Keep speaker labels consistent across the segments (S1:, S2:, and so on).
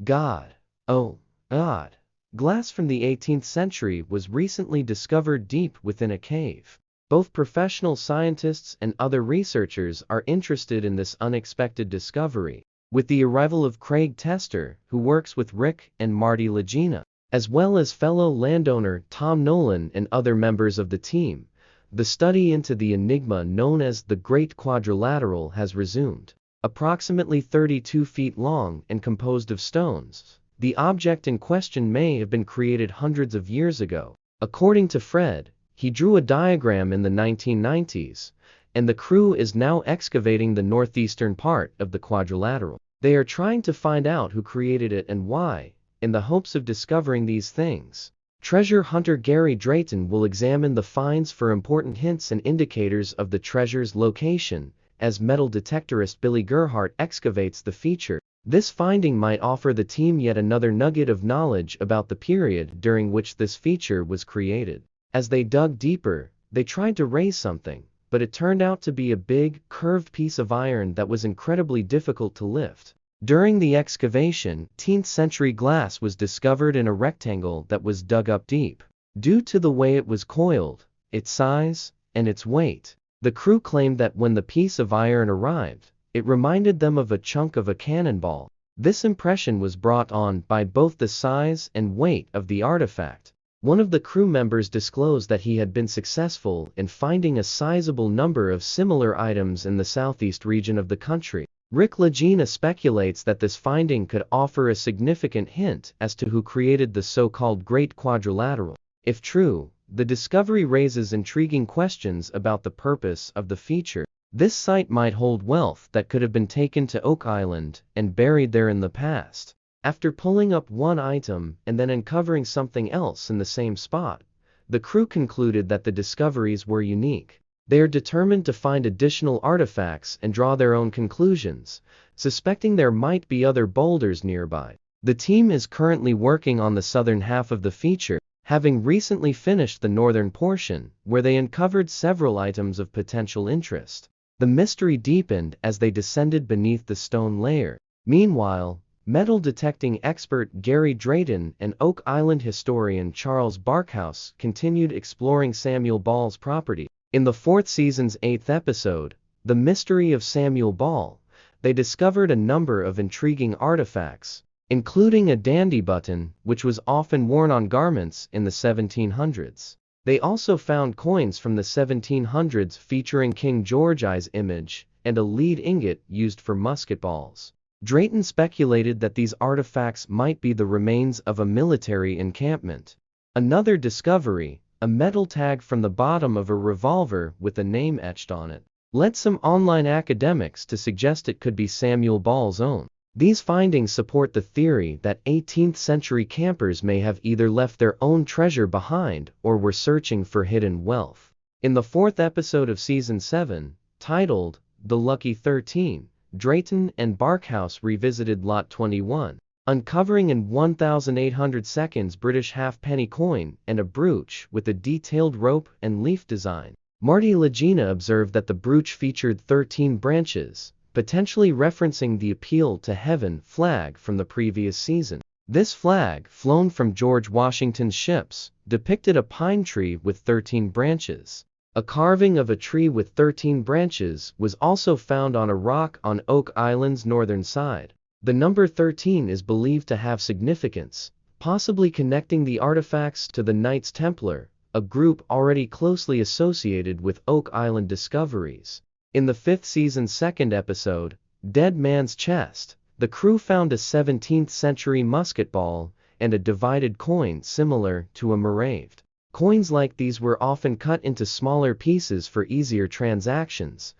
S1: God. Oh, God. Glass from the 18th century was recently discovered deep within a cave. Both professional scientists and other researchers are interested in this unexpected discovery. With the arrival of Craig Tester, who works with Rick and Marty Lagina, as well as fellow landowner Tom Nolan and other members of the team, the study into the enigma known as the Great Quadrilateral has resumed. Approximately 32 feet long and composed of stones, the object in question may have been created hundreds of years ago. According to Fred, he drew a diagram in the 1990s, and the crew is now excavating the northeastern part of the quadrilateral. They are trying to find out who created it and why, in the hopes of discovering these things. Treasure hunter Gary Drayton will examine the finds for important hints and indicators of the treasure's location, as metal detectorist Billy Gerhardt excavates the feature. This finding might offer the team yet another nugget of knowledge about the period during which this feature was created. As they dug deeper, they tried to raise something, but it turned out to be a big, curved piece of iron that was incredibly difficult to lift. During the excavation, 18th century glass was discovered in a rectangle that was dug up deep. Due to the way it was coiled, its size, and its weight, the crew claimed that when the piece of iron arrived, it reminded them of a chunk of a cannonball. This impression was brought on by both the size and weight of the artifact. One of the crew members disclosed that he had been successful in finding a sizable number of similar items in the southeast region of the country. Rick Lagina speculates that this finding could offer a significant hint as to who created the so-called Great Quadrilateral. If true, the discovery raises intriguing questions about the purpose of the feature. This site might hold wealth that could have been taken to Oak Island and buried there in the past. After pulling up one item and then uncovering something else in the same spot, the crew concluded that the discoveries were unique. They are determined to find additional artifacts and draw their own conclusions, suspecting there might be other boulders nearby. The team is currently working on the southern half of the feature, having recently finished the northern portion, where they uncovered several items of potential interest. The mystery deepened as they descended beneath the stone layer. Meanwhile, metal detecting expert Gary Drayton and Oak Island historian Charles Barkhouse continued exploring Samuel Ball's property. In the fourth season's 8th episode, The Mystery of Samuel Ball, they discovered a number of intriguing artifacts, including a dandy button, which was often worn on garments in the 1700s. They also found coins from the 1700s featuring King George I's image and a lead ingot used for musket balls. Drayton speculated that these artifacts might be the remains of a military encampment. Another discovery, a metal tag from the bottom of a revolver with a name etched on it, led some online academics to suggest it could be Samuel Ball's own. These findings support the theory that 18th century campers may have either left their own treasure behind or were searching for hidden wealth. In the fourth episode of season 7, titled The Lucky 13, Drayton and Barkhouse revisited Lot 21, uncovering an 1,800 seconds British halfpenny coin and a brooch with a detailed rope and leaf design. Marty Lagina observed that the brooch featured 13 branches, potentially referencing the Appeal to Heaven flag from the previous season. This flag, flown from George Washington's ships, depicted a pine tree with 13 branches. A carving of a tree with 13 branches was also found on a rock on Oak Island's northern side. The number 13 is believed to have significance, possibly connecting the artifacts to the Knights Templar, a group already closely associated with Oak Island discoveries. In the fifth season's second episode, Dead Man's Chest, the crew found a 17th century musket ball and a divided coin similar to a moraved. Coins like these were often cut into smaller pieces for easier transactions,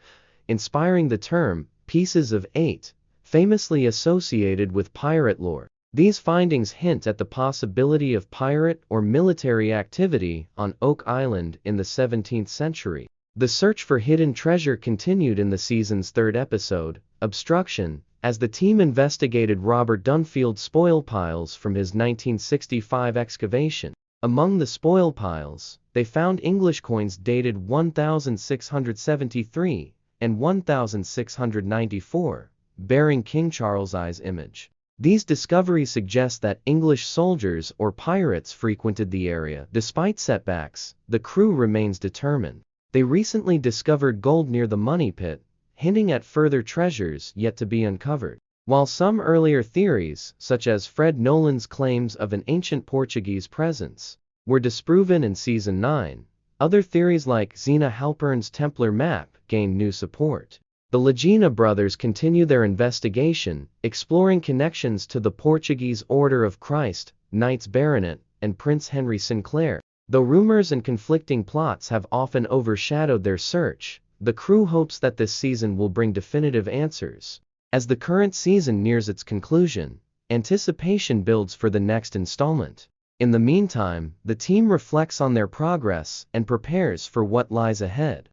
S1: inspiring the term pieces of 8, famously associated with pirate lore. These findings hint at the possibility of pirate or military activity on Oak Island in the 17th century. The search for hidden treasure continued in the season's third episode, Obstruction, as the team investigated Robert Dunfield's spoil piles from his 1965 excavation. Among the spoil piles, they found English coins dated 1673 and 1694, bearing King Charles I's image. These discoveries suggest that English soldiers or pirates frequented the area. Despite setbacks, the crew remains determined. They recently discovered gold near the money pit, hinting at further treasures yet to be uncovered. While some earlier theories, such as Fred Nolan's claims of an ancient Portuguese presence, were disproven in Season 9, other theories like Zena Halpern's Templar map gained new support. The Legina brothers continue their investigation, exploring connections to the Portuguese Order of Christ, Knights Baronet, and Prince Henry Sinclair. Though rumors and conflicting plots have often overshadowed their search, the crew hopes that this season will bring definitive answers. As the current season nears its conclusion, anticipation builds for the next installment. In the meantime, the team reflects on their progress and prepares for what lies ahead.